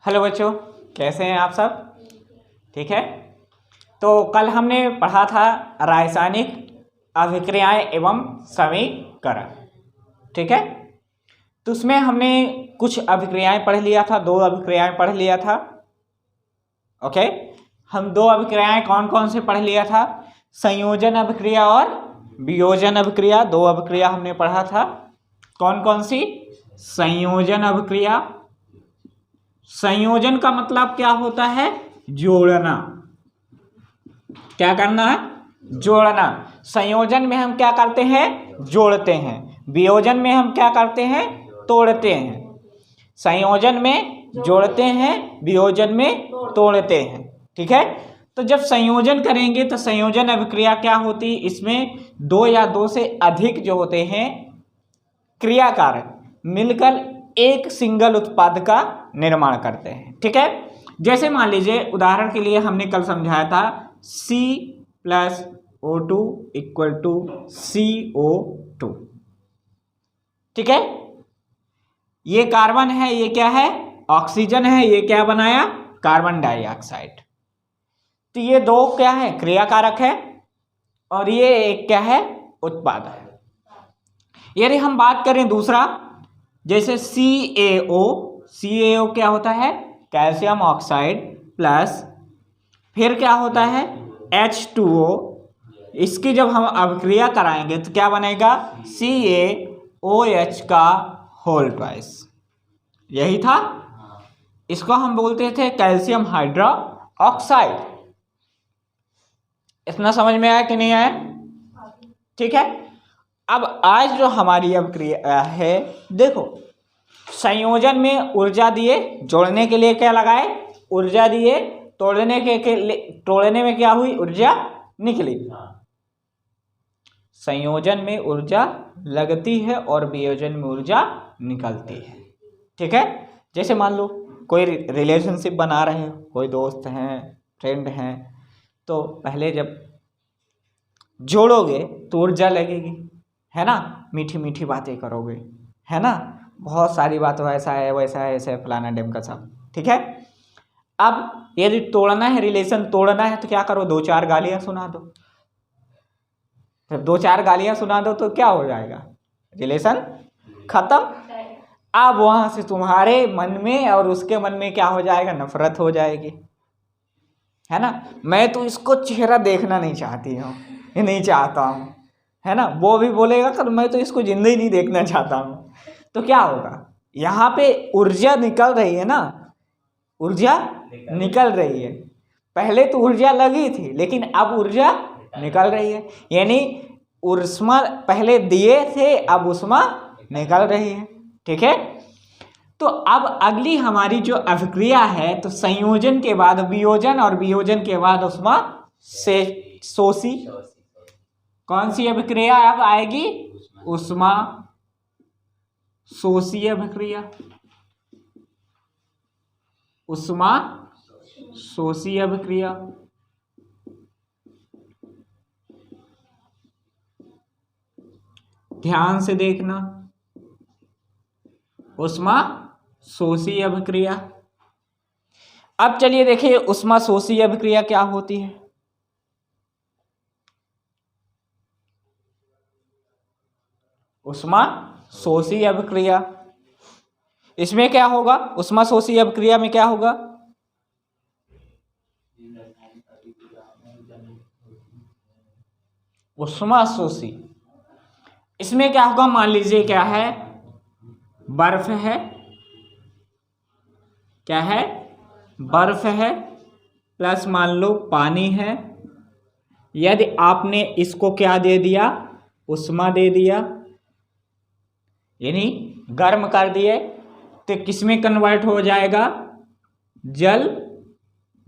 Hello बच्चों, कैसे हैं आप सब? ठीक है। तो कल हमने पढ़ा था रासायनिक अभिक्रियाएं एवं समीकरण। ठीक है। तो उसमें हमने कुछ अभिक्रियाएं पढ़ लिया था, 2 अभिक्रियाएं पढ़ लिया था। ओके, हम 2 अभिक्रियाएं कौन कौन से पढ़ लिया था? संयोजन अभिक्रिया और वियोजन अभिक्रिया। 2 अभिक्रिया हमने पढ़ा था। कौन कौन सी? संयोजन अभिक्रिया। संयोजन का मतलब क्या होता है? जोड़ना। क्या करना है? जोड़ना। संयोजन में हम क्या करते हैं? जोड़ते हैं। वियोजन में हम क्या करते हैं? तोड़ते हैं। संयोजन में जोड़ते हैं, वियोजन में तोड़ते हैं। ठीक है। तो जब संयोजन करेंगे तो संयोजन अभिक्रिया क्या होती है? इसमें 2 या 2 से अधिक जो होते हैं क्रियाकारक मिलकर एक सिंगल उत्पाद का निर्माण करते हैं। ठीक है। जैसे मान लीजिए, उदाहरण के लिए हमने कल समझाया था C+O2 = CO2। ठीक है। ये कार्बन है, ये क्या है? ऑक्सीजन है। ये क्या बनाया? Carbon dioxide. तो ये 2 क्या है? क्रियाकारक है और ये एक क्या है? उत्पाद है। यदि हम बात करें दूसरा, जैसे CaO क्या होता है? कैल्शियम ऑक्साइड प्लस फिर क्या होता है? H2O। इसकी जब हम अभिक्रिया कराएंगे तो क्या बनेगा? CaOH का होल ट्वाइस। यही था। इसको हम बोलते थे कैल्शियम हाइड्रोक्साइड। इतना समझ में आया कि नहीं आया? ठीक है। अब आज जो हमारी अभिक्रिया है, देखो, संयोजन में ऊर्जा दिए, जोड़ने के लिए क्या लगाए? ऊर्जा दिए, तोड़ने में क्या हुई? ऊर्जा निकली। संयोजन में ऊर्जा लगती है और वियोजन में ऊर्जा निकलती है। ठीक है। जैसे मान लो कोई रिलेशनशिप बना रहे हो, कोई दोस्त हैं, फ्रेंड हैं, तो पहले जब जोड़ोगे तो ऊर्जा लगेगी, है ना? मीठी मीठी बातें करोगे, है ना? बहुत सारी बातें, ऐसा है वैसा है, ऐसे फलाना डेम का सब। ठीक है। अब यदि तोड़ना है, रिलेशन तोड़ना है, तो क्या करो? 2-4 गालियां सुना दो। जब 2-4 गालियां सुना दो तो क्या हो जाएगा? रिलेशन खत्म। अब वहां से तुम्हारे मन में और उसके मन में क्या हो जाएगा? नफरत हो जाएगी, है ना? मैं तो इसको चेहरा देखना नहीं चाहती हूँ, ये नहीं चाहता हूँ, है ना? वो भी बोलेगा कि मैं तो इसको जिंदगी नहीं देखना चाहता हूँ। तो क्या होगा? यहाँ पे ऊर्जा निकल रही है ना, ऊर्जा निकल रही है। पहले तो ऊर्जा लगी थी, लेकिन अब ऊर्जा निकल रही है। यानी ऊष्मा पहले दिए थे, अब ऊष्मा निकल रही है। ठीक है। तो अब अगली हमारी जो अभिक्रिया है, तो संयोजन के बाद वियोजन और वियोजन के बाद ऊष्मा से शोषी। कौन सी अभिक्रिया अब आएगी? ऊष्मा शोषी अभिक्रिया। ऊष्मा शोषी अभिक्रिया। ध्यान से देखना, ऊष्मा शोषी अभिक्रिया। अब चलिए देखिए ऊष्मा शोषी अभिक्रिया क्या होती है। ऊष्मा शोषी अभिक्रिया, इसमें क्या होगा? ऊष्मा शोषी अभिक्रिया में क्या होगा? ऊष्मा शोषी, इसमें क्या होगा? मान लीजिए क्या है? बर्फ है। क्या है? बर्फ है प्लस मान लो पानी है। यदि आपने इसको क्या दे दिया? ऊष्मा दे दिया, यानी गर्म कर दिए, तो किसमें कन्वर्ट हो जाएगा? जल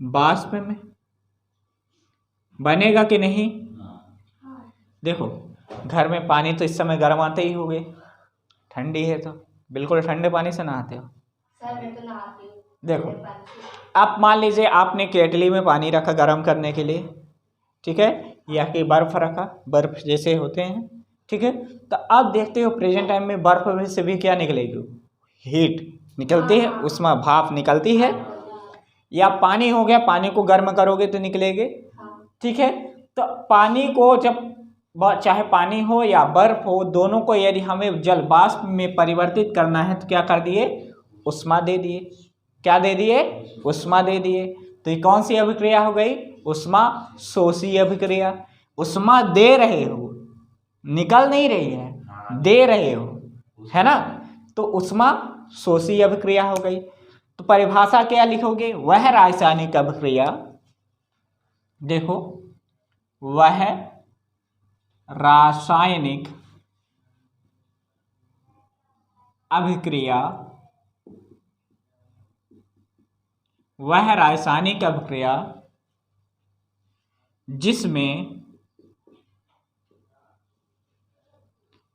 वाष्प में। बनेगा कि नहीं? देखो, घर में पानी तो इस समय गर्म आते ही होगे, ठंडी है तो बिल्कुल ठंडे पानी से नहाते हो। सर मैं तो नहाती हूँ। देखो, आप मान लीजिए आपने केटली में पानी रखा गर्म करने के लिए, ठीक है, या कि बर्फ रखा, बर्फ जैसे होते हैं, ठीक है। तो अब देखते हो प्रेजेंट टाइम में बर्फ में से भी क्या निकलेगी, हीट निकलती है, उसमें भाप निकलती है, या पानी हो गया, पानी को गर्म करोगे तो निकलेगे, ठीक है। तो पानी को जब चाहे पानी हो या बर्फ हो, दोनों को यदि हमें जल वाष्प में परिवर्तित करना है तो क्या कर दिए, ऊष्मा दे दिए। क्या दे दिए, ऊष्मा दे दिए। तो ये कौन सी अभिक्रिया हो गई, ऊष्मा शोषी अभिक्रिया। ऊष्मा दे रहे हो, निकल नहीं रही है, दे रहे हो, है ना, तो ऊष्मा शोषी अभिक्रिया हो गई। तो परिभाषा क्या लिखोगे, वह रासायनिक अभिक्रिया, देखो वह रासायनिक अभिक्रिया, वह रासायनिक अभिक्रिया जिसमें,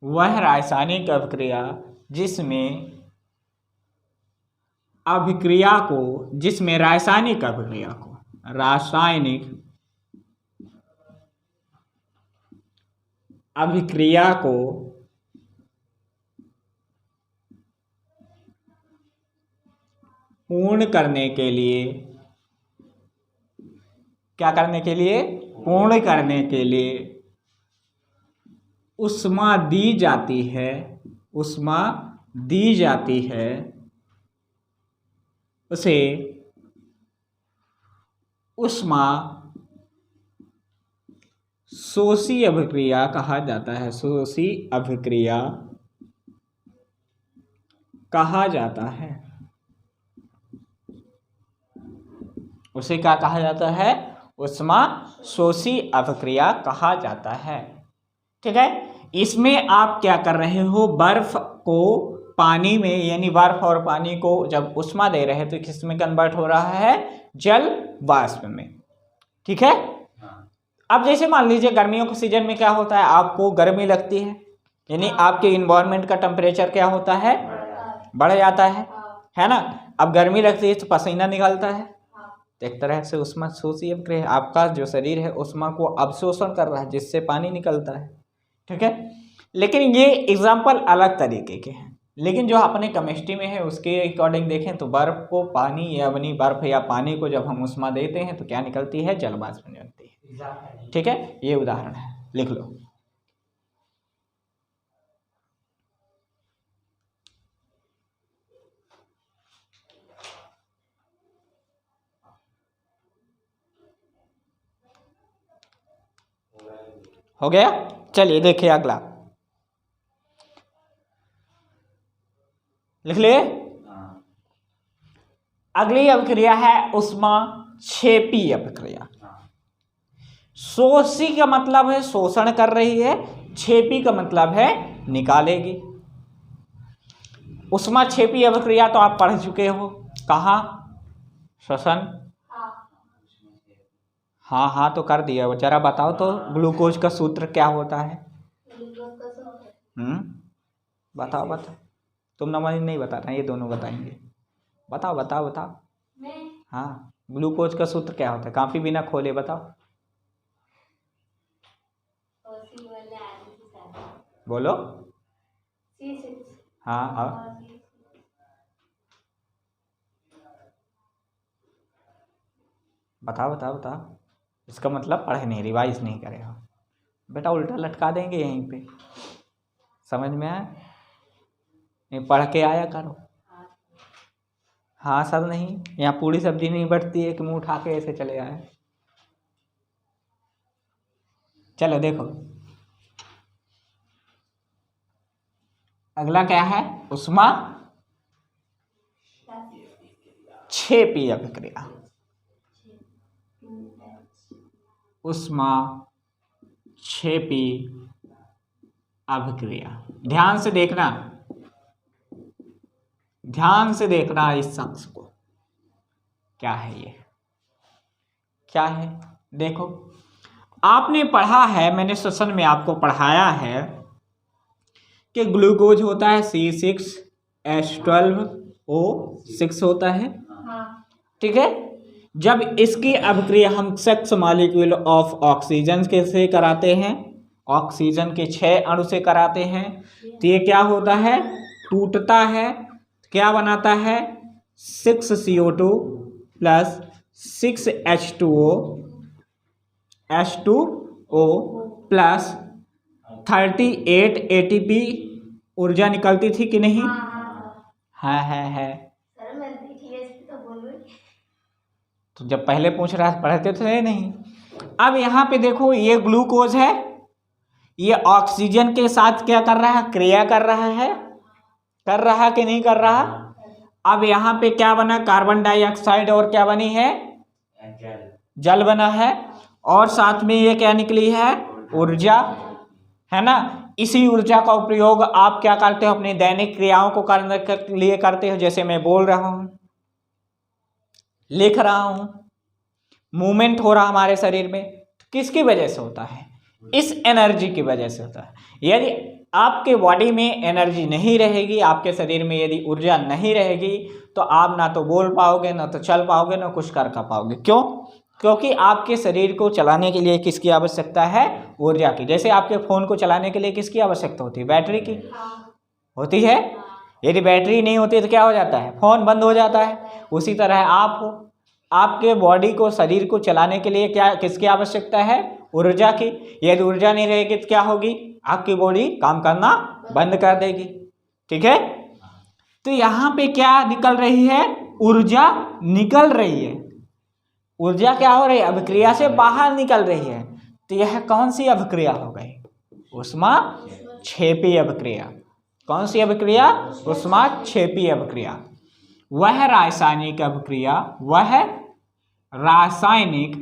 वह रासायनिक अभिक्रिया जिसमें अभिक्रिया को, जिसमें रासायनिक अभिक्रिया को, रासायनिक अभिक्रिया को पूर्ण करने के लिए, क्या करने के लिए, पूर्ण करने के लिए ऊष्मा दी जाती है, ऊष्मा दी जाती है, उसे ऊष्मा शोषी अभिक्रिया कहा जाता है, शोषी अभिक्रिया कहा जाता है। उसे क्या कहा जाता है, ऊष्मा शोषी अभिक्रिया कहा जाता है, ठीक है। इसमें आप क्या कर रहे हो, बर्फ को पानी में, यानी बर्फ और पानी को जब ऊष्मा दे रहे हैं तो किस में कन्वर्ट हो रहा है, जल वाष्प में, ठीक है। अब जैसे मान लीजिए गर्मियों के सीजन में क्या होता है, आपको गर्मी लगती है, यानी आपके इन्वायरमेंट का टेम्परेचर क्या होता है, बढ़ जाता है ना। अब गर्मी लगती है तो पसीना निकलता है, तो एक तरह से ऊष्मा शोषी अभिक्रिया, आपका जो शरीर है ऊष्मा को अवशोषण कर रहा है, जिससे पानी निकलता है, ठीक है। लेकिन ये एग्जाम्पल अलग तरीके के हैं, लेकिन जो अपने केमिस्ट्री में है उसके अकॉर्डिंग देखें तो बर्फ को पानी, या अपनी बर्फ या पानी को जब हम ऊष्मा देते हैं तो क्या निकलती है, जल वाष्प निकलती है, ठीक है। ये उदाहरण है, लिख लो। हो गया, चलिए देखिए अगला, लिख लिए। अगली अभिक्रिया है ऊष्मा क्षेपी अभिक्रिया। शोषी का मतलब है शोषण कर रही है, क्षेपी का मतलब है निकालेगी। ऊष्मा क्षेपी अभिक्रिया तो आप पढ़ चुके हो, कहाँ, श्वसन, हाँ हाँ तो कर दिया, जरा बताओ तो ग्लूकोज का सूत्र क्या होता है, बताओ बताओ, तुम नंबर नहीं बताना, ये दोनों बताएंगे, बताओ बताओ बताओ। हाँ, ग्लूकोज का सूत्र क्या होता है, काफी बिना खोले बताओ, बोलो। हाँ हाँ, बताओ बताओ बताओ, इसका मतलब पढ़े नहीं, रिवाइज नहीं करे हो बेटा, उल्टा लटका देंगे यहीं पे, समझ में आया, नहीं पढ़ के आया करो। हाँ सब नहीं, यहाँ पूरी सब्जी नहीं बढ़ती है कि मुंह उठा के ऐसे चले आए। चलो देखो अगला क्या है, ऊष्मा क्षेपी अभिक्रिया। ऊष्मा क्षेपी अभिक्रिया, ध्यान से देखना, ध्यान से देखना इस शख्स को, क्या है ये, क्या है, देखो आपने पढ़ा है, मैंने सेशन में आपको पढ़ाया है कि ग्लूकोज होता है C6H12O6 होता है, ठीक है। जब इसकी अभिक्रिया हम 6 मॉलिक्यूल ऑफ ऑक्सीजन के से कराते हैं ऑक्सीजन के 6 अणु से कराते हैं तो ये क्या होता है, टूटता है, क्या बनाता है 6CO2 plus 6H2O plus 38 ATP ऊर्जा निकलती थी कि नहीं? है। सर मैं देखी है इसकी तो बोल रही। तो जब पहले पूछ रहा पढ़ते थे नहीं। अब यहाँ पे देखो ये ग्लूकोज है, ये ऑक्सीजन के साथ क्या कर रहा है, क्रिया कर रहा है, कर रहा कि नहीं कर रहा? अब यहाँ पे क्या बना, कार्बन डाइऑक्साइड और क्या बनी है, जल बना है, और साथ में ये क्या निकली है, ऊर्जा, है ना। इसी ऊर्जा का उपयोग आप क्या करते हो, अपनी दैनिक क्रियाओं को करने के लिए करते हो। जैसे मैं बोल रहा हूं, लिख रहा हूं, मूवमेंट हो रहा हमारे शरीर में, किसकी वजह से होता है, इस एनर्जी की वजह से होता है। यदि आपके बॉडी में एनर्जी नहीं रहेगी, आपके शरीर में यदि ऊर्जा नहीं रहेगी, तो आप ना तो बोल पाओगे, ना तो चल पाओगे, ना कुछ कर पाओगे। क्यों? क्योंकि आपके शरीर को चलाने के लिए किसकी आवश्यकता है, ऊर्जा की। जैसे आपके फ़ोन को चलाने के लिए किसकी आवश्यकता होती है, बैटरी की होती है। यदि बैटरी नहीं होती तो क्या हो जाता है, फ़ोन बंद हो जाता है। उसी तरह आप हो, आपके बॉडी को, शरीर को चलाने के लिए क्या, किसकी आवश्यकता है, ऊर्जा की। यदि ऊर्जा नहीं रहेगी तो क्या होगी, आपकी बॉडी काम करना बंद कर देगी। ठीक है, तो यहाँ पे क्या निकल रही है, ऊर्जा निकल रही है। ऊर्जा क्या हो रही है, अभिक्रिया से बाहर निकल रही है। तो यह कौन सी अभिक्रिया हो गई, ऊष्माक्षेपी अभिक्रिया। कौन सी अभिक्रिया, ऊष्माक्षेपी अभिक्रिया। वह रासायनिक अभिक्रिया, वह रासायनिक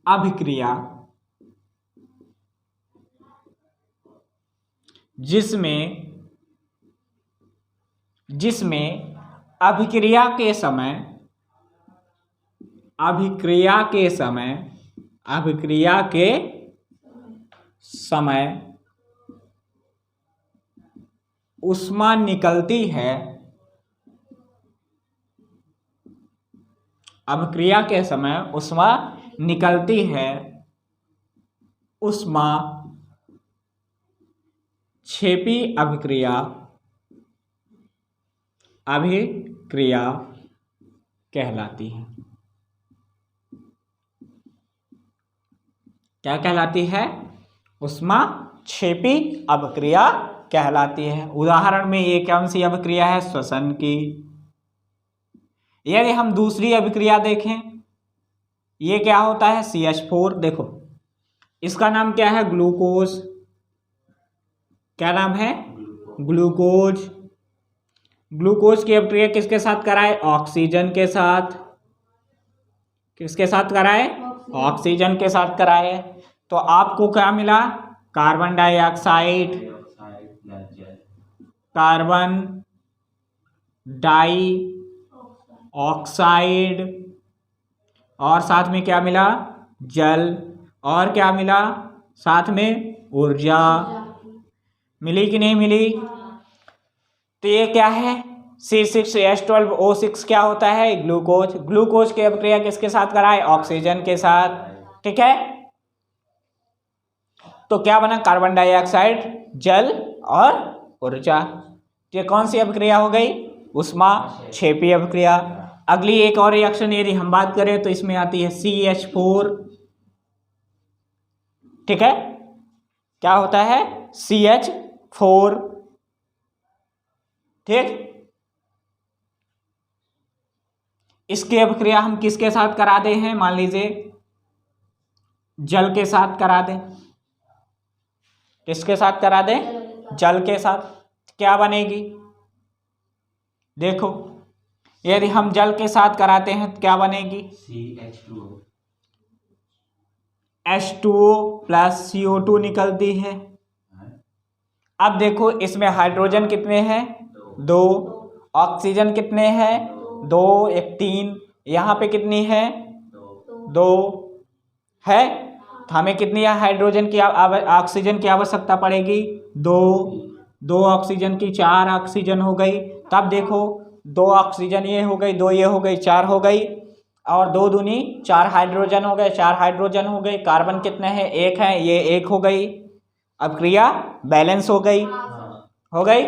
अभिक्रिया जिसमें अभिक्रिया के समय ऊष्मा निकलती है, अभिक्रिया के समय ऊष्मा निकलती है, ऊष्माक्षेपी अभिक्रिया कहलाती है। क्या कहलाती है, ऊष्माक्षेपी अभिक्रिया कहलाती है। उदाहरण में ये कौन सी अभिक्रिया है, श्वसन की। यदि हम दूसरी अभिक्रिया देखें, ये क्या होता है, CH4। देखो इसका नाम क्या है, ग्लूकोज। क्या नाम है, ग्लूकोज। ग्लूकोज की अभिक्रिया किसके साथ कराए, ऑक्सीजन के साथ। किसके साथ कराए, ऑक्सीजन के साथ कराए। तो आपको क्या मिला, कार्बन डाइऑक्साइड, कार्बन डाइऑक्साइड, और साथ में क्या मिला, जल, और क्या मिला, साथ में ऊर्जा। मिली कि नहीं मिली? तो ये क्या है, C6H12O6 क्या होता है, ग्लूकोज। ग्लूकोज की अभिक्रिया किसके साथ कराए, ऑक्सीजन के साथ। ठीक है, तो क्या बना, कार्बन डाइऑक्साइड, जल और ऊर्जा। ये कौन सी अभिक्रिया हो गई, ऊष्माक्षेपी अभिक्रिया। अगली एक और रिएक्शन यदि हम बात करें तो इसमें आती है CH4। ठीक है, क्या होता है, CH4। ठीक, इसकी अभिक्रिया हम किसके साथ करा दे हैं, मान लीजिए जल के साथ करा दें। किसके साथ करा दें, जल के साथ। क्या बनेगी, देखो यदि हम जल के साथ कराते हैं तो क्या बनेगी, H2O प्लस CO2 निकलती है। अब देखो इसमें हाइड्रोजन कितने हैं, 2, ऑक्सीजन कितने हैं, 2, 1, 3, यहाँ पे कितनी है, 2 है। तो हमें कितनी हाइड्रोजन की, ऑक्सीजन की आवश्यकता पड़ेगी, 2 ऑक्सीजन की 4 ऑक्सीजन हो गई। तब देखो 2 ऑक्सीजन ये हो गई, 2 ये हो गई, 4 हो गई। और 2 दूनी 4 हाइड्रोजन हो गए, 4 हाइड्रोजन हो गए। कार्बन कितने हैं? 1 है, ये 1 हो गई। अब क्रिया बैलेंस हो गई, हो गई।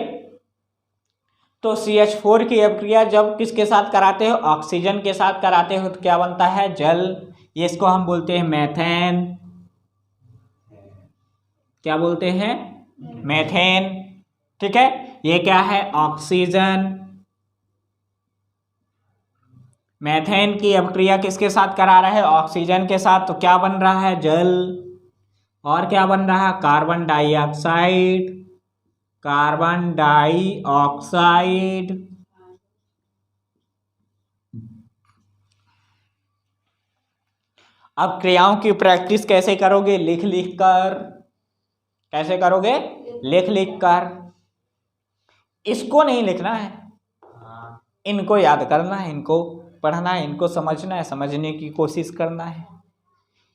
तो CH4 की अभिक्रिया जब किसके साथ कराते हो? ऑक्सीजन के साथ कराते हो तो क्या बनता है? जल। ये इसको हम बोलते हैं मेथेन। क्या बोलते हैं? मेथेन। ठीक है, ये क्या है? ऑक्सीजन। मेथेन की अभिक्रिया किसके साथ करा रहे हैं? ऑक्सीजन के साथ, तो क्या बन रहा है? जल। और क्या बन रहा है? Carbon dioxide. Carbon dioxide. अब क्रियाओं की प्रैक्टिस कैसे करोगे? लिख लिख कर। कैसे करोगे? लिख लिख कर। इसको नहीं लिखना है, इनको याद करना है, इनको पढ़ना है, इनको समझना है, समझने की कोशिश करना है।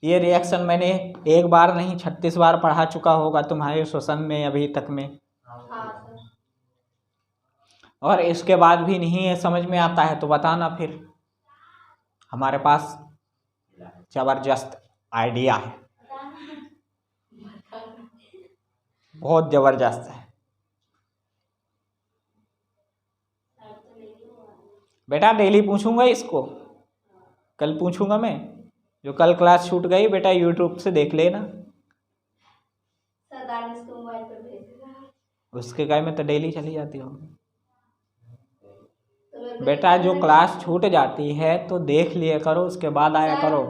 ये रिएक्शन मैंने एक बार नहीं 36 बार पढ़ा चुका होगा तुम्हारे सेशन में अभी तक में, और इसके बाद भी नहीं समझ में आता है तो बताना फिर। हमारे पास जबरदस्त आइडिया है, बहुत जबरदस्त है बेटा। डेली पूछूंगा इसको, कल पूछूंगा मैं। जो कल क्लास छूट गई बेटा यूट्यूब से देख लेना। उसके काय में तो डेली चली जाती होगी बेटा। जो क्लास छूट जाती है तो देख लिया करो, उसके बाद आया करो।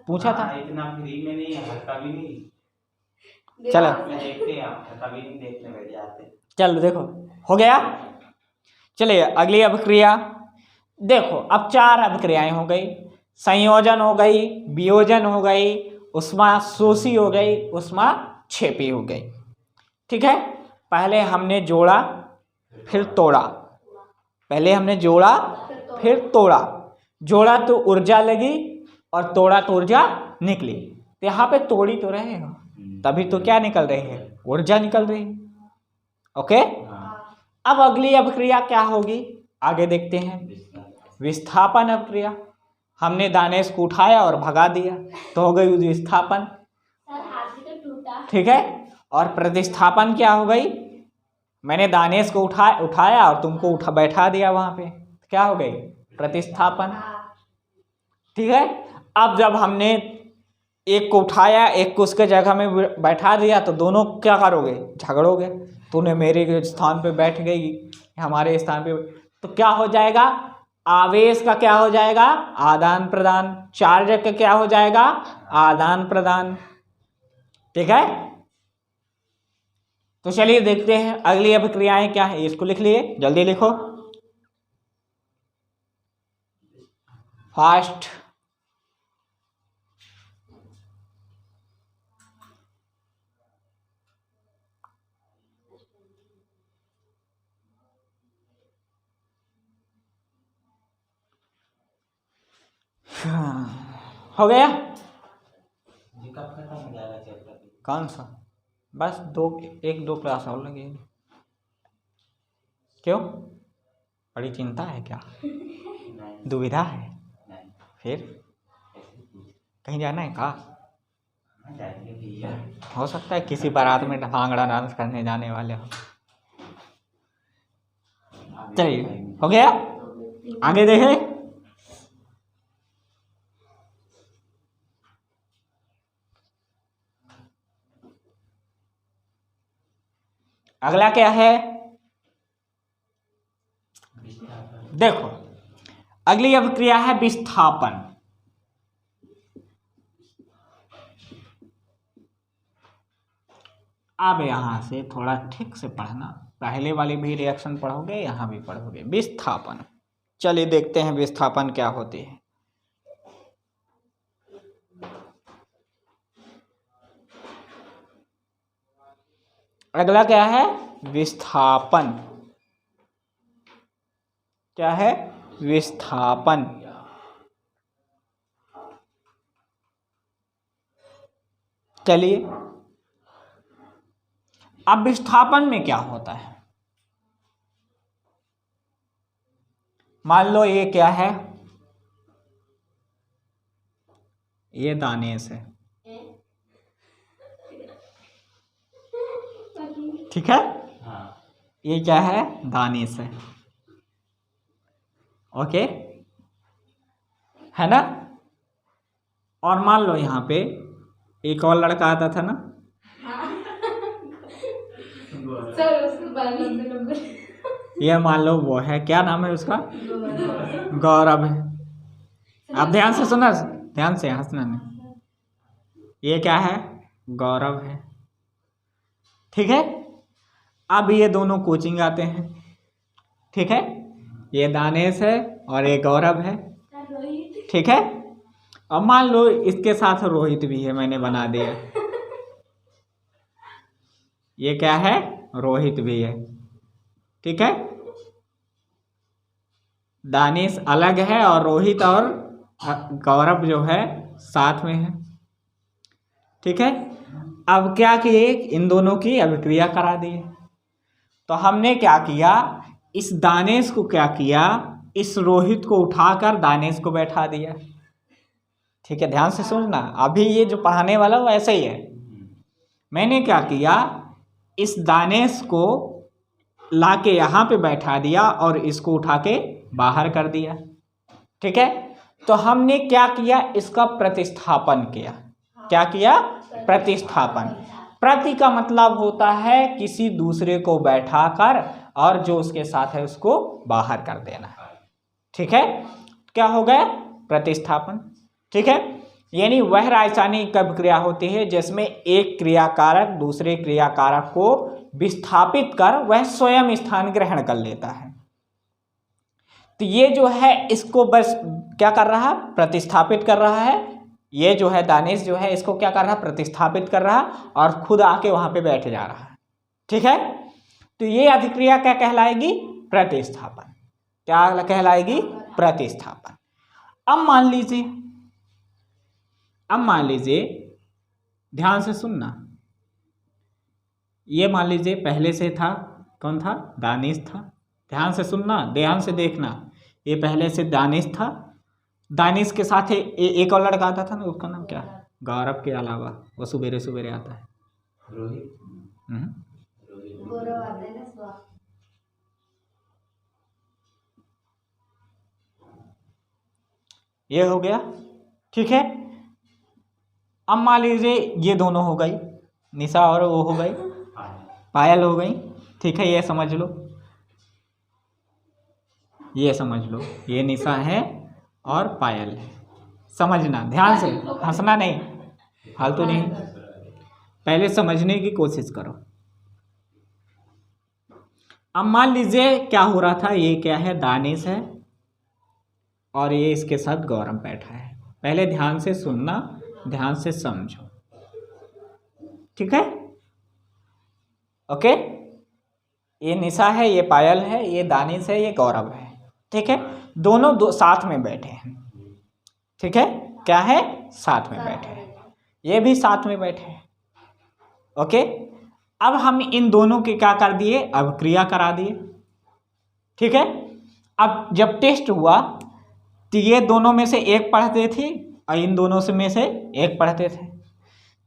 पूछा था इतना फ्री में नहीं है, कभी नहीं। चलो देखते हैं, कभी नहीं देखने बैठ जाते। चलो देखो, हो गया। चलिए अगली अभिक्रिया देखो। अब 4 अभिक्रियाएं हो गई। संयोजन हो गई, वियोजन हो गई, उष्मा शोषी हो गई, उष्मा क्षेपी हो गई। ठीक है, पहले हमने जोड़ा फिर तोड़ा। पहले हमने जोड़ा फिर तोड़ा। जोड़ा तो ऊर्जा लगी और तोड़ा तो ऊर्जा निकली। तो यहाँ पे तोड़ी तो रहे हो, तभी तो क्या निकल रही है? ऊर्जा निकल रही है। ओके, अब अगली अभिक्रिया क्या होगी आगे देखते हैं। विस्थापन अभिक्रिया। हमने दानेश को उठाया और भगा दिया तो हो गई विस्थापन। ठीक है, और प्रतिस्थापन क्या हो गई? मैंने दानेश को उठाया और तुमको बैठा दिया वहां पे, क्या हो गई? प्रतिस्थापन। ठीक है, अब जब हमने एक को उठाया एक को उसके जगह में बैठा दिया तो दोनों क्या करोगे? झगड़ोगे। तूने मेरे स्थान पे बैठ गई, हमारे स्थान पे, तो क्या हो जाएगा? आवेश का क्या हो जाएगा? आदान प्रदान। चार्ज का क्या हो जाएगा? आदान प्रदान। ठीक है, तो चलिए देखते हैं अगली अभिक्रियाएं क्या है। इसको लिख लिए, जल्दी लिखो फास्ट। हो गया? कौन सा? बस 1-2 क्लास और लगेगी। क्यों? बड़ी चिंता है क्या? दुविधा है? फिर कहीं जाना है का? हो सकता है किसी बारात में भांगड़ा डांस करने जाने वाले हो। चलिए हो गया, आगे देखें। अगला क्या है? देखो अगली अभिक्रिया है विस्थापन। अब यहां से थोड़ा ठीक से पढ़ना, पहले वाली भी रिएक्शन पढ़ोगे यहां भी पढ़ोगे। विस्थापन, चलिए देखते हैं विस्थापन क्या होती है। अगला क्या है? विस्थापन। क्या है? विस्थापन। चलिए अब विस्थापन में क्या होता है? मान लो ये क्या है, ये दानेश है, ठीक है, हाँ ये क्या है, दानेश है, ओके, है ना। और मान लो यहाँ पे एक और लड़का आता था ना, सर उसको बाल लंबे लंबे ये मान लो वो है, क्या नाम है उसका, गौरव है। आप ध्यान से सुना, ध्यान से, हंसना नहीं, ये क्या है, गौरव है, ठीक है। अब ये दोनों कोचिंग आते हैं, ठीक है, ये दानेश है और ये गौरव है, ठीक है। अब मान लो इसके साथ रोहित भी है, मैंने बना दिया, ये क्या है, रोहित भी है, ठीक है। दानिश अलग है और रोहित और गौरव जो है साथ में है, ठीक है। अब क्या किए, इन दोनों की अभिक्रिया करा दिए। तो हमने क्या किया, इस दानेश को क्या किया, इस रोहित को उठाकर दानेश को बैठा दिया, ठीक है। ध्यान से सुनना, अभी ये जो पढ़ाने वाला वो ऐसे ही है। मैंने क्या किया, इस दानेश को लाके यहाँ पे बैठा दिया और इसको उठा के बाहर कर दिया, ठीक है। तो हमने क्या किया, इसका प्रतिस्थापन किया। क्या किया, प्रतिस्थापन। प्रति का मतलब होता है किसी दूसरे को बैठाकर और जो उसके साथ है उसको बाहर कर देना, ठीक है। क्या हो गया, प्रतिस्थापन, ठीक है। यानी वह रासायनिक अभिक्रिया होती है जिसमें एक क्रियाकारक दूसरे क्रियाकारक को विस्थापित कर वह स्वयं स्थान ग्रहण कर लेता है। तो ये जो है इसको बस क्या कर रहा है, प्रतिस्थापित कर रहा है। ये जो है दानेश जो है इसको क्या कर रहा है, प्रतिस्थापित कर रहा है और खुद आके वहां पे बैठ जा रहा है, ठीक है। तो ये अभिक्रिया क्या कहलाएगी, प्रतिस्थापन। क्या कहलाएगी, प्रतिस्थापन। अब मान लीजिए, ध्यान से सुनना, ये मान लीजिए पहले से था, कौन था, दानिश था। ध्यान से सुनना, ध्यान से देखना, ये पहले से दानिश था। दानिश के साथ एक और लड़का आता था ना, उसका नाम क्या, गौरव के अलावा, वो सुबेरे सुबेरे आता है, रोहित। गौरव आते हैं ना सुबह। ये हो गया, ठीक है। अब मान लीजिए ये दोनों हो गई, निशा और वो हो गई, पायल हो गई, ठीक है। ये समझ लो, ये समझ लो, ये निशा है और पायल है, समझना ध्यान से, हंसना नहीं, फालतू नहीं, पहले समझने की कोशिश करो। अब मान लीजिए क्या हो रहा था, ये क्या है, दानिश है और ये इसके साथ गौरव बैठा है। पहले ध्यान से सुनना, ध्यान से समझो, ठीक है, ओके। ये निशा है, ये पायल है, ये दानिश है, ये गौरव है, ठीक है। दोनों साथ में बैठे हैं, ठीक है। क्या है, साथ में बैठे हैं, ये भी साथ में बैठे हैं, ओके। अब हम इन दोनों के क्या कर दिए, अभिक्रिया करा दिए, ठीक है। अब जब टेस्ट हुआ तो ये दोनों में से एक पढ़ते थे और इन दोनों में से एक पढ़ते थे।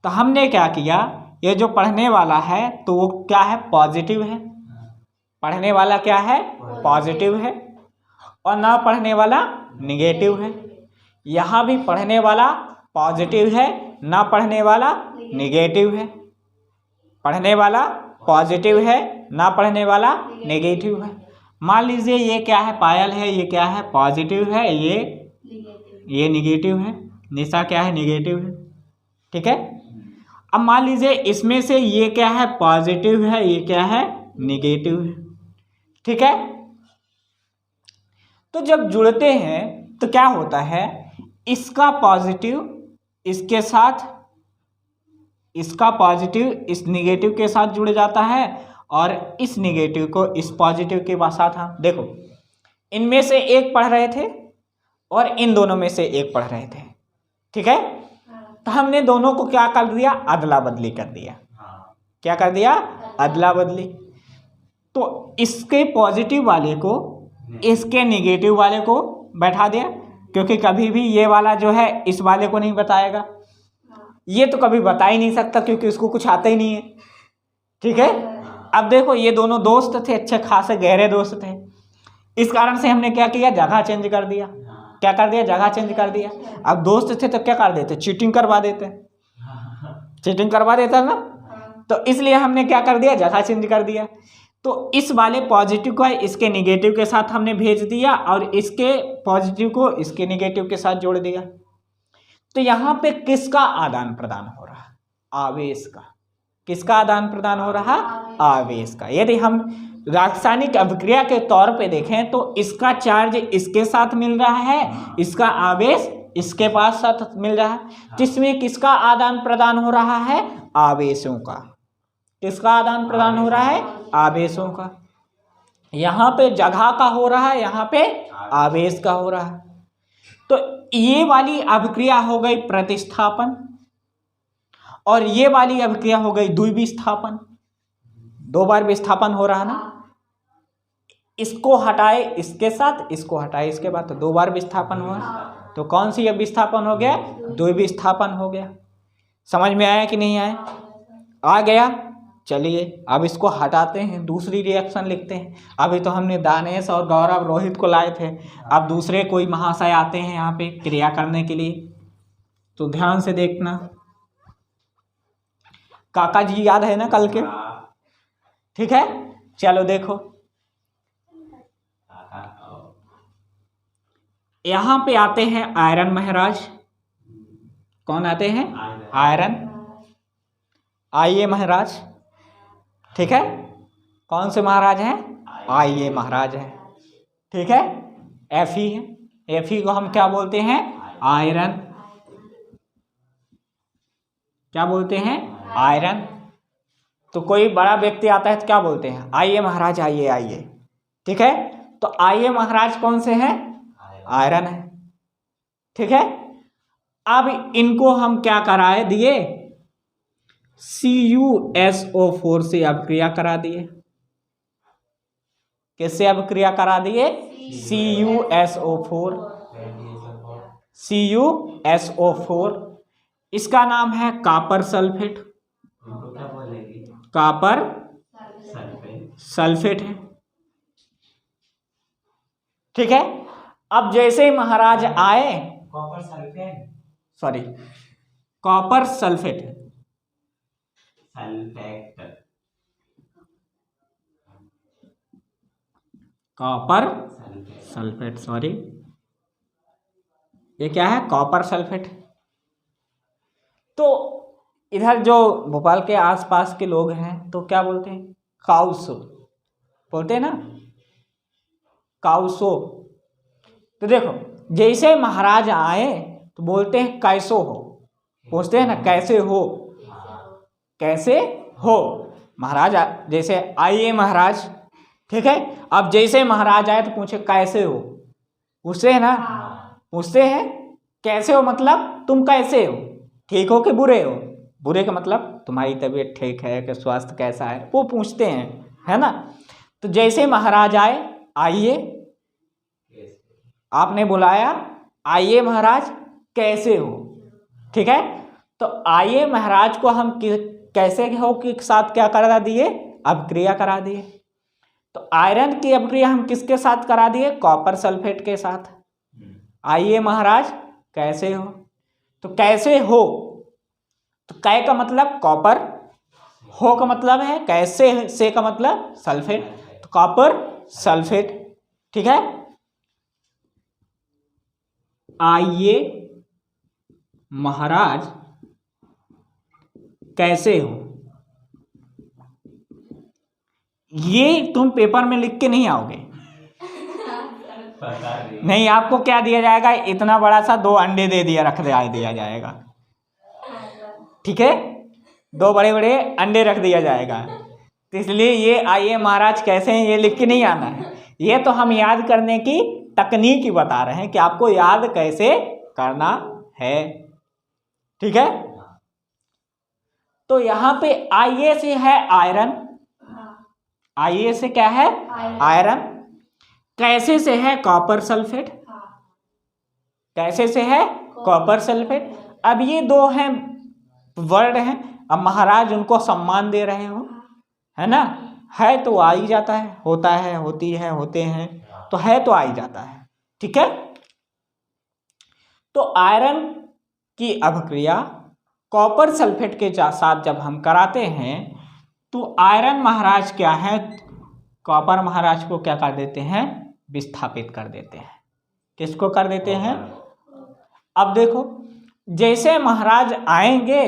तो हमने क्या किया, ये जो पढ़ने वाला है तो वो क्या है, पॉजिटिव है, पढ़ने वाला क्या है, पॉजिटिव है, और ना पढ़ने वाला निगेटिव है। यहाँ भी पढ़ने वाला पॉजिटिव है, ना पढ़ने वाला निगेटिव है। पढ़ने वाला पॉजिटिव है, ना पढ़ने वाला नेगेटिव है। मान लीजिए ये क्या है, पायल है, ये क्या है, पॉजिटिव है, ये निगेटिव है, निशा क्या है, निगेटिव है, ठीक है। अब मान लीजिए इसमें से ये क्या है, पॉजिटिव है, ये क्या है, निगेटिव है, ठीक है। तो जब जुड़ते हैं तो क्या होता है, इसका पॉजिटिव इसके साथ, इसका पॉजिटिव इस निगेटिव के साथ जुड़ जाता है और इस निगेटिव को इस पॉजिटिव के साथ। हम देखो, इनमें से एक पढ़ रहे थे और इन दोनों में से एक पढ़ रहे थे, ठीक है। तो हमने दोनों को क्या कर दिया, अदला बदली कर दिया। क्या कर दिया, अदला बदली। तो इसके पॉजिटिव वाले को इसके निगेटिव वाले को बैठा दिया, क्योंकि कभी भी ये वाला जो है इस वाले को नहीं बताएगा, ये तो कभी बता ही नहीं सकता क्योंकि उसको कुछ आता ही नहीं है। ठीक है, अब देखो ये दोनों दोस्त थे, अच्छे खासे गहरे दोस्त थे, इस कारण से हमने क्या किया, जगह चेंज कर दिया। क्या कर दिया, जगह चेंज कर दिया। अब दोस्त थे तो क्या कर देते, चीटिंग करवा देते, चीटिंग करवा देता ना, तो इसलिए हमने क्या कर दिया, जगह चेंज कर दिया। तो इस वाले पॉजिटिव को इसके निगेटिव के साथ हमने भेज दिया और इसके पॉजिटिव को इसके निगेटिव के साथ जोड़ दिया। तो यहाँ पे किसका आदान प्रदान हो रहा, आवेश का। किसका आदान प्रदान हो रहा, आवेश का। यदि हम रासायनिक अभिक्रिया के तौर पे देखें तो इसका चार्ज इसके साथ मिल रहा है, इसका आवेश इसके पास साथ मिल रहा है, जिसमें किसका आदान प्रदान हो रहा है, आवेशों का। किसका आदान प्रदान हो रहा है, आवेशों का। यहाँ पे जगह का हो रहा है, यहाँ पे आवेश का हो रहा है। तो ये वाली अभिक्रिया हो गई प्रतिस्थापन और ये वाली अभिक्रिया हो गई द्विविस्थापन। दो बार विस्थापन हो रहा ना, इसको हटाए इसके साथ, इसको हटाए इसके बाद, तो दो बार विस्थापन हुआ। तो कौन सी अब विस्थापन हो गया, द्विविस्थापन हो गया। समझ में आया कि नहीं आया, आ गया। चलिए अब इसको हटाते हैं, दूसरी रिएक्शन लिखते हैं। अभी तो हमने दानेश और गौरव रोहित को लाए थे, अब दूसरे कोई महाशय आते हैं यहाँ पे क्रिया करने के लिए, तो ध्यान से देखना। काका जी याद है ना कल के, ठीक है। चलो देखो यहाँ पे आते हैं आयरन महाराज। कौन आते हैं, आयरन, आइए महाराज। ठीक है, कौन से महाराज हैं, आइए महाराज हैं। ठीक है, एफी है, एफी को हम क्या बोलते हैं, आयरन। क्या बोलते हैं, आयरन। तो कोई बड़ा व्यक्ति आता है तो क्या बोलते हैं, आइए महाराज, आइए आइए। ठीक है, तो आइए महाराज कौन से हैं, आयरन है। ठीक है, अब इनको हम क्या कराए दिए, CuSO4 से अभिक्रिया करा दिए। किससे अभिक्रिया करा दिए, CuSO4, CuSO4। इसका नाम है कॉपर सल्फेट, कॉपर सल्फेट है। ठीक है, अब जैसे ही महाराज आए, copper sulphate, sorry copper sulphate, sulphate, copper sulphate, sorry ये क्या है, कॉपर सल्फेट। तो इधर जो भोपाल के आसपास के लोग हैं तो क्या बोलते हैं, काउसो बोलते हैं ना, काउसो। तो देखो जैसे महाराज आए तो बोलते हैं कैसो हो, पूछते हैं ना कैसे हो, कैसे हो। महाराज जैसे आइए महाराज, ठीक है। अब जैसे महाराज आए तो पूछे कैसे हो, पूछते हैं ना, पूछते हैं कैसे हो मतलब तुम कैसे हो, ठीक हो कि बुरे हो। बुरे का मतलब तुम्हारी तबीयत ठीक है कि स्वास्थ्य कैसा है, वो पूछते हैं, है ना। तो जैसे महाराज आए, आइए, आपने बुलाया, आइए महाराज कैसे हो। ठीक है, तो आइए महाराज को हम कैसे हो के साथ क्या करा दिए, अभिक्रिया करा दिए। तो आयरन की अभिक्रिया हम किसके साथ करा दिए, कॉपर सल्फेट के साथ। आइए महाराज कैसे हो, तो कैसे हो, तो कै का मतलब कॉपर, हो का मतलब है कैसे, से का मतलब सल्फेट, तो कॉपर सल्फेट। ठीक है, आइए महाराज कैसे हो, ये तुम पेपर में लिख के नहीं आओगे, नहीं, आपको क्या दिया जाएगा, इतना बड़ा सा 2 अंडे दे दिया, रख दिया जाएगा। ठीक है, 2 बड़े बड़े अंडे रख दिया जाएगा। तो इसलिए ये आइए महाराज कैसे हैं ये लिख के नहीं आना है, ये तो हम याद करने की तकनीक ही बता रहे हैं कि आपको याद कैसे करना है। ठीक है, तो यहाँ पे आइए से है आयरन, आइए से क्या है, आयरन। कैसे से है? Copper sulphate. हाँ कैसे से है? Copper sulphate. अब ये दो हैं वर्ड हैं, अब महाराज उनको सम्मान दे रहे हो, है ना। है तो आ ही जाता है, होता है, होती है, होते हैं, तो है तो आ ही जाता है, ठीक है। तो आयरन की अभिक्रिया कॉपर सल्फेट के साथ जब हम कराते हैं तो आयरन महाराज क्या है, कॉपर महाराज को क्या कर देते हैं? विस्थापित कर देते हैं। किसको कर देते हैं? अब देखो, जैसे महाराज आएंगे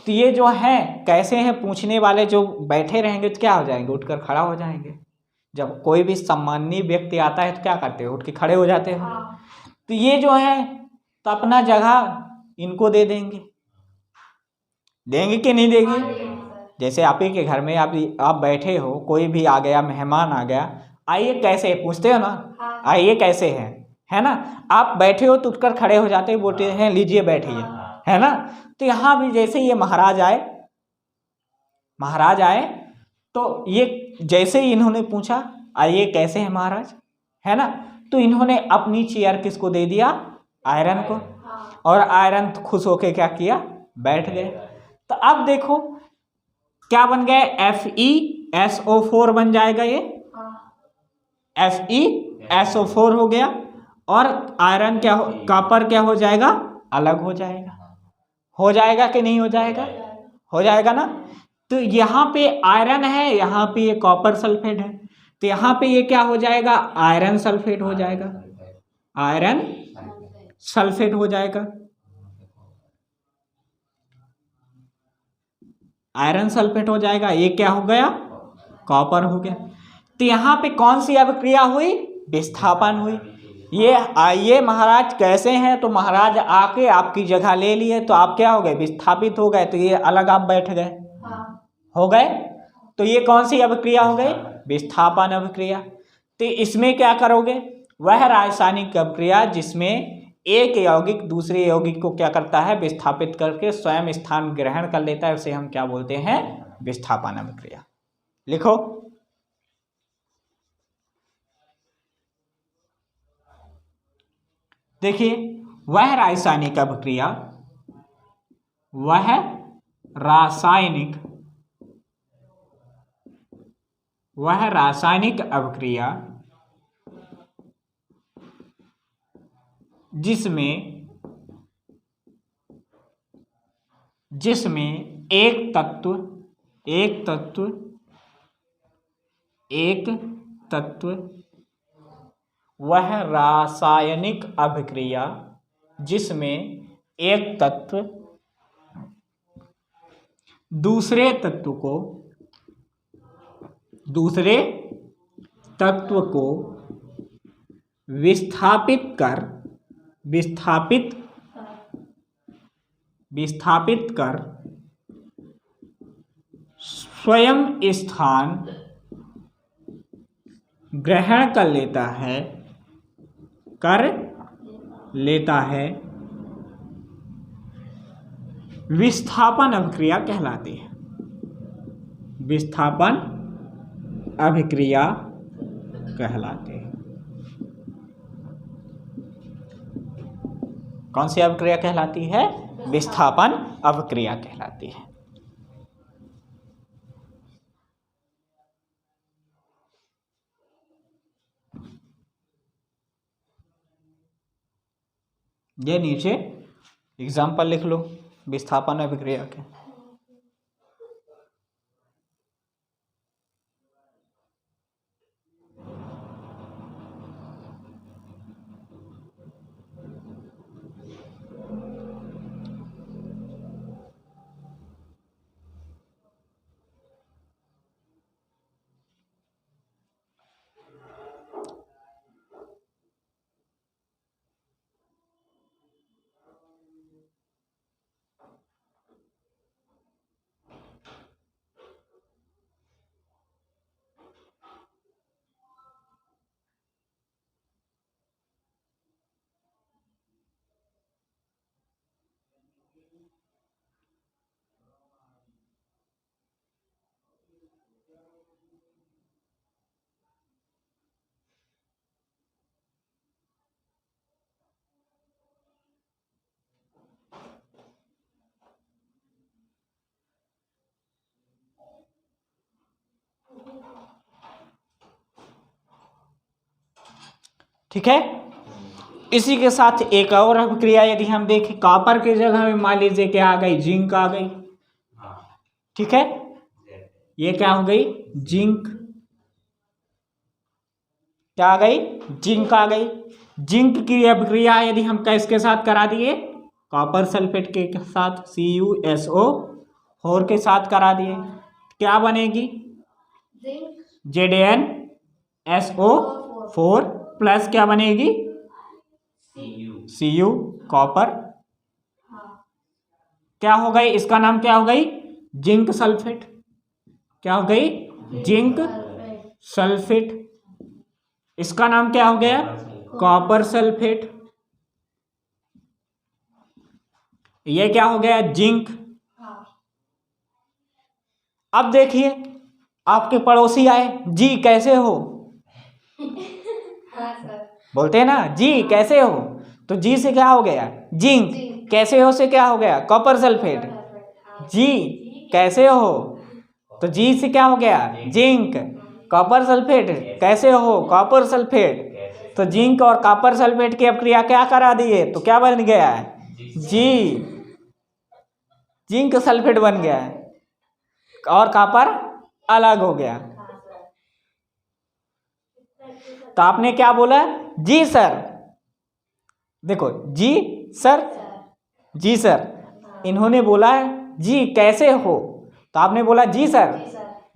तो ये जो हैं कैसे हैं, पूछने वाले जो बैठे रहेंगे तो क्या हो जाएंगे? उठकर खड़ा हो जाएंगे। जब कोई भी सम्मानीय व्यक्ति आता है तो क्या करते हैं? उठ के खड़े हो जाते हैं। तो ये जो है तो अपना जगह इनको दे देंगे, देंगे कि नहीं देंगे? जैसे आप ही के घर में आप बैठे हो, कोई भी आ गया, मेहमान आ गया, आइए कैसे पूछते हो ना, आइए कैसे हैं, है ना। आप बैठे हो तो उठकर खड़े हो जाते हैं, बोलते हैं लीजिए बैठिए, है ना। तो यहाँ भी जैसे ये महाराज आए तो ये जैसे ही इन्होंने पूछा आइए कैसे हैं महाराज, है ना, तो इन्होंने अपनी चेयर किसको दे दिया? आयरन को। और आयरन खुश होके क्या किया? बैठ गए। तो अब देखो क्या बन गए? FeSO4 बन जाएगा, ये FeSO4 हो गया। और आयरन क्या हो, कॉपर क्या हो जाएगा? अलग हो जाएगा। हो जाएगा कि नहीं हो जाएगा? हो जाएगा ना। तो यहाँ पे आयरन है, यहाँ पे ये कॉपर सल्फेट है, तो यहाँ पे ये क्या हो जाएगा? आयरन सल्फेट हो जाएगा, आयरन सल्फेट हो जाएगा, आयरन सल्फेट हो जाएगा। ये क्या हो गया? कॉपर हो गया। तो यहाँ पे कौन सी अभिक्रिया हुई? विस्थापन हुई। ये आइए महाराज कैसे हैं, तो महाराज आके आपकी जगह ले लिए, तो आप क्या हो गए? विस्थापित हो गए, तो ये अलग आप बैठ गए, हो गए। तो ये कौन सी अभिक्रिया हो गई? विस्थापन अभिक्रिया। तो इसमें क्या करोगे? वह रासायनिक अभिक्रिया जिसमें एक यौगिक दूसरे यौगिक को क्या करता है? विस्थापित करके स्वयं स्थान ग्रहण कर लेता है, उसे हम क्या बोलते हैं? विस्थापन अभिक्रिया। लिखो, देखिए, वह रासायनिक अभिक्रिया, वह रासायनिक अभिक्रिया जिसमें एक तत्व वह रासायनिक अभिक्रिया जिसमें एक तत्व दूसरे तत्व को विस्थापित कर स्वयं स्थान ग्रहण कर लेता है, विस्थापन अभिक्रिया कहलाती है। विस्थापन अभिक्रिया कहलाती है। कौन सी अभिक्रिया कहलाती है? विस्थापन अभिक्रिया कहलाती है। ये नीचे एग्जाम्पल लिख लो विस्थापन अभिक्रिया के। ठीक है। इसी के साथ एक और अभिक्रिया यदि हम देखें, कॉपर की जगह में मान लीजिए क्या आ गई, जिंक आ गई। ठीक है, ये क्या हो गई, जिंक। क्या आ गई, जिंक आ गई। जिंक की अभिक्रिया यदि हम किसके साथ करा दिए, कॉपर सल्फेट के साथ, CuSO4 के साथ करा दिए, क्या बनेगी, ZnSO4 प्लस क्या बनेगी, Cu कॉपर। क्या हो गई, इसका नाम क्या हो गई, जिंक सल्फेट। क्या हो गई, जिंक सल्फेट। इसका नाम क्या हो गया, कॉपर सल्फेट। ये क्या हो गया, जिंक। अब देखिए आपके पड़ोसी आए, जी कैसे हो, बोलते हैं ना जी कैसे हो, तो जी से क्या हो गया, जिंक। कैसे हो से क्या हो गया, कॉपर सल्फेट। जी कैसे हो, तो जी से क्या हो गया, जिंक। कॉपर सल्फेट कैसे हो, कॉपर सल्फेट। तो जिंक और कॉपर सल्फेट की अभिक्रिया क्या करा दिए, तो क्या बन गया है, जी, जिंक सल्फेट बन गया है, और कॉपर अलग हो गया। तो आपने क्या बोला, जी सर। देखो जी सर, जी सर। इन्होंने बोला जी कैसे हो, तो आपने बोला जी सर,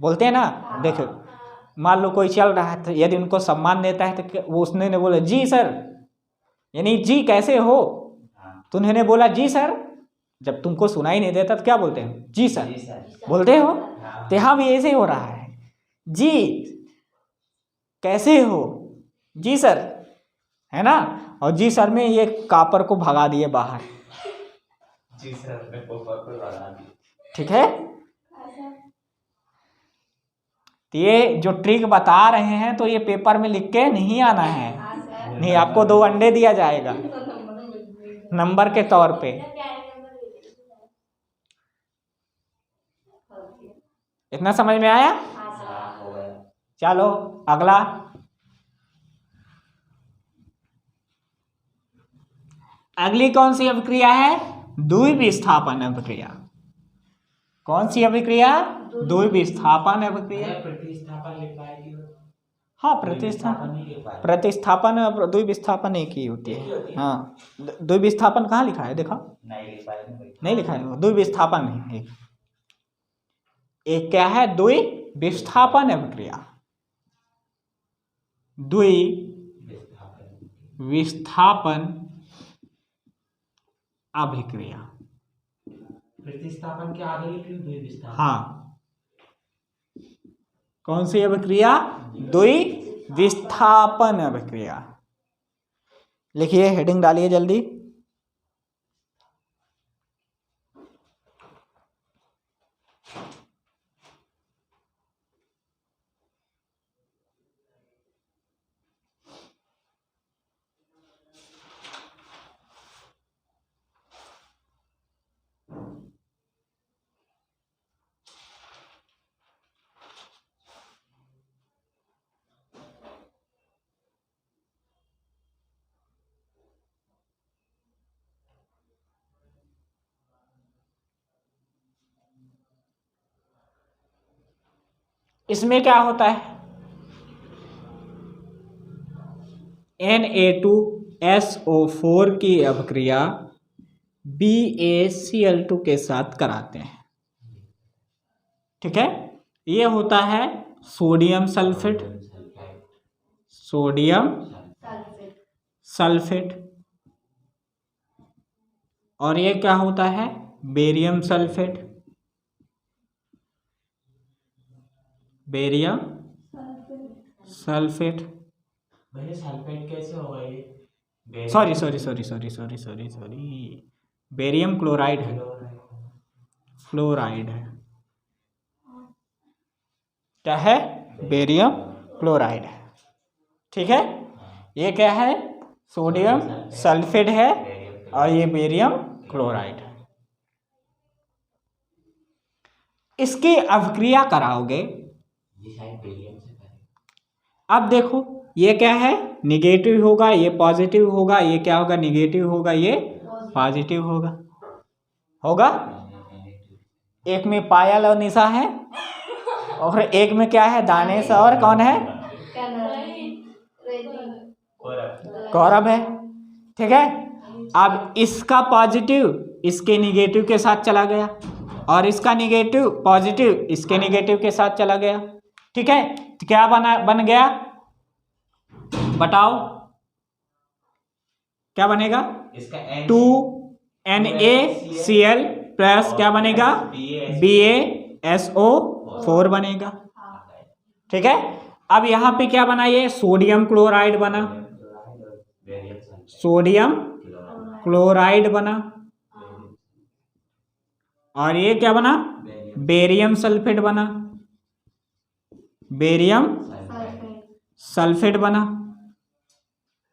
बोलते हैं ना। देखो मान लो कोई चल रहा है, तो यदि उनको सम्मान देता है तो वो उसने ने बोला जी सर, यानी जी कैसे हो, तो उन्होंने बोला जी सर। जब तुमको सुनाई नहीं देता तो क्या बोलते हो, जी सर बोलते हो। तो यहाँ भी ऐसे हो रहा है, जी कैसे हो, जी सर, है ना। और जी सर में ये कॉपर को भगा दिए बाहर, जी सर मैं कॉपर को लगा दी। ठीक है। तो ये जो ट्रिक बता रहे हैं तो ये पेपर में लिख के नहीं आना है, नहीं आपको 2 अंडे दिया जाएगा नंबर के तौर पे। इतना समझ में आया, चलो अगला। अगली कौन सी अभिक्रिया है, द्विविस्थापन अभिक्रिया। कौन सी अभिक्रिया, द्विविस्थापन अभिक्रिया। प्रतिस्थापन लिख पाएगी, हाँ प्रतिस्थापन द्विविस्थापन एक ही होती है। हाँ द्विविस्थापन कहाँ लिखा है, देखो नहीं लिखा है, द्विविस्थापन है। एक क्या है, द्विविस्थापन अभिक्रिया, द्विविस्थापन अभिक्रिया। प्रतिस्थापन के आगे लिखी द्विविस्थापन। हाँ कौन सी अभिक्रिया, द्विविस्थापन अभिक्रिया। लिखिए, हेडिंग डालिए जल्दी। इसमें क्या होता है, Na2SO4 की अभिक्रिया BaCl2 के साथ कराते हैं, ठीक है। ये होता है सोडियम सल्फेट, सोडियम सल्फेट। और ये क्या होता है, बेरियम सल्फेट, बेरियम सल्फेट। भैया सल्फेट कैसे होगा ये, सॉरी बेरियम क्लोराइड है, फ्लोराइड है, क्या है, बेरियम क्लोराइड है, ठीक है। ये क्या है, सोडियम सल्फेट है, और ये बेरियम क्लोराइड है। इसकी अभिक्रिया कराओगे। अब देखो ये क्या है, निगेटिव होगा, ये पॉजिटिव होगा, ये क्या होगा निगेटिव होगा, ये पॉजिटिव होगा। होगा? एक में पायल और निशा है और एक में क्या है दानेश और कौन है गौरव है। ठीक है, अब इसका पॉजिटिव इसके निगेटिव के साथ चला गया और इसका निगेटिव पॉजिटिव इसके निगेटिव के साथ चला गया। ठीक है, तो क्या बन गया बताओ, क्या बनेगा? इसका 2NaCl प्लस क्या बनेगा BaSO4 बनेगा। ठीक है, अब यहाँ पे क्या बना, ये सोडियम क्लोराइड बना, सोडियम क्लोराइड बना और ये क्या बना बेरियम सल्फेट बना, बेरियम सल्फेट बना।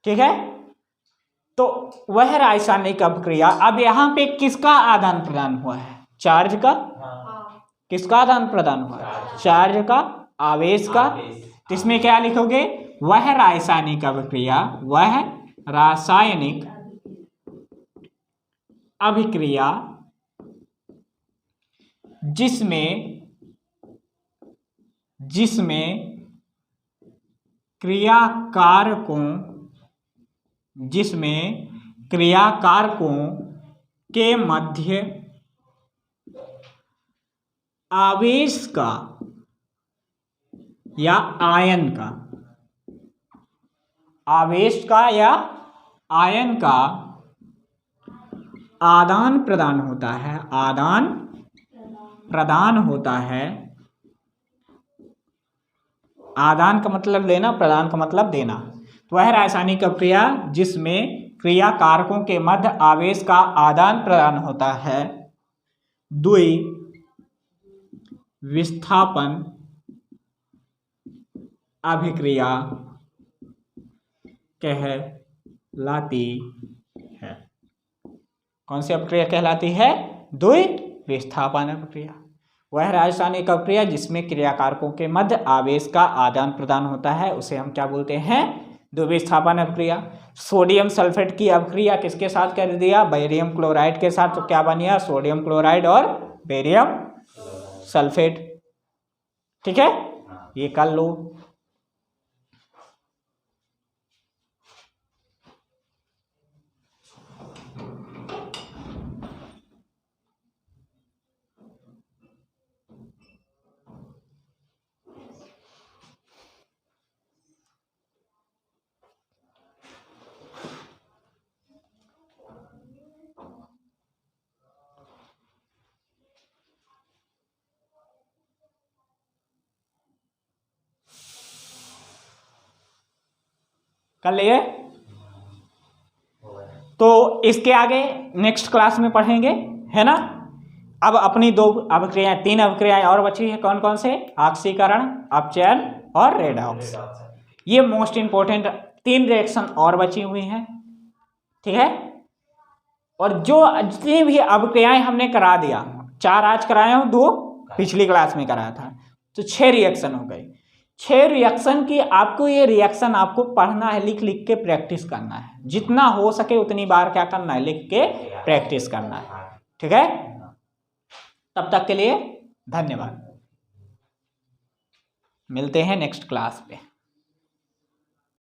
ठीक है, तो वह रासायनिक अभिक्रिया, अब यहाँ पे किसका आदान प्रदान हुआ है? चार्ज का। किसका आदान प्रदान हुआ है? चार्ज का, आवेश का। तो इसमें क्या लिखोगे? वह रासायनिक अभिक्रिया, वह रासायनिक अभिक्रिया जिसमें क्रियाकारकों के मध्य आवेश का या आयन का, आवेश का या आयन का आदान प्रदान होता है, आदान प्रदान होता है। आदान का मतलब लेना, प्रदान का मतलब देना। तो वह रासायनिक अभिक्रिया जिसमें क्रियाकारकों के मध्य आवेश का आदान प्रदान होता है, द्वि विस्थापन अभिक्रिया कहलाती है। कौन सी अभिक्रिया कहलाती है? द्वि विस्थापन अभिक्रिया। वह रासायनिक अभिक्रिया जिसमें क्रियाकारकों के मध्य आवेश का आदान प्रदान होता है, उसे हम क्या बोलते हैं? द्विविस्थापन अभिक्रिया। सोडियम सल्फेट की अभिक्रिया किसके साथ कर दिया? बेरियम क्लोराइड के साथ। तो क्या बन गया? सोडियम क्लोराइड और बेरियम सल्फेट। ठीक है, ये कर लो। कर लिए? तो इसके आगे नेक्स्ट क्लास में पढ़ेंगे, है ना। अब अपनी दो अभिक्रियाएं, तीन अभिक्रियाएं और बची है। कौन कौन से? ऑक्सीकरण, अपचयन और रेडॉक्स। ये मोस्ट इंपोर्टेंट तीन रिएक्शन और बची हुई हैं। ठीक है, और जो जितनी भी अभिक्रियाएं हमने करा दिया, 4 आज कराया हूं, 2 पिछली क्लास में कराया था, तो 6 रिएक्शन हो गए। 6 रिएक्शन की आपको ये रिएक्शन आपको पढ़ना है, लिख लिख के प्रैक्टिस करना है। जितना हो सके उतनी बार क्या करना है? लिख के प्रैक्टिस करना है। ठीक है, तब तक के लिए धन्यवाद। मिलते हैं नेक्स्ट क्लास पे।